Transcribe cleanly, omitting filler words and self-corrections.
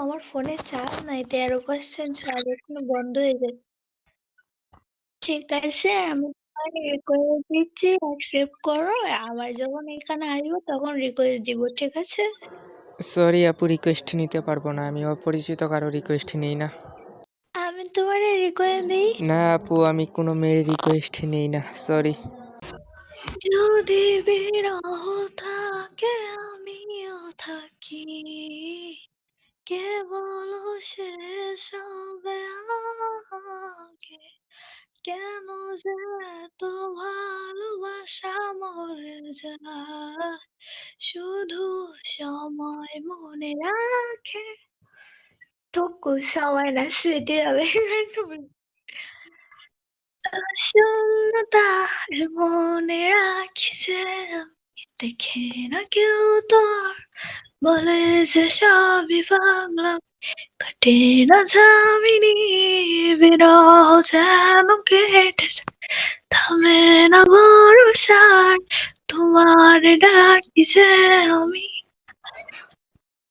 আমার ফোনে চার্জ নাই, 13% চার্জ এখনো বন্ধ হয়ে গেছে। ঠিক আছে, আমি তোমাকে রিকোয়েস্ট দিচ্ছি, অ্যাকসেপ্ট করো। আবার যখন এখানে আসবো তখন রিকোয়েস্ট দিব, ঠিক আছে? সরি আপু, রিকোয়েস্ট নিতে পারবো না, আমি অপরিচিত কারো রিকোয়েস্ট নিই না। আমি তোমার রিকোয়েস্ট দিই। না আপু, আমি কোনো মেয়ের রিকোয়েস্ট নেই না, সরি। যদি বিরহ থাকে আমিও থাকি, কেবল শেষ হবে আগে। কেন যে এত ভালোবাসা মরে যায়, শুধু সময় মনে রাখে। টুকু সময় না, স্মৃতি হবে। শূন্যতার মনে রাখি যে আমি, দেখে না কেউ তো আর বলে যে সবই পাগলা, কাটে না যামিনী বিরহ যেন কেটেছে, থামে না ভরসায় তোমার ডাকি যে আমি।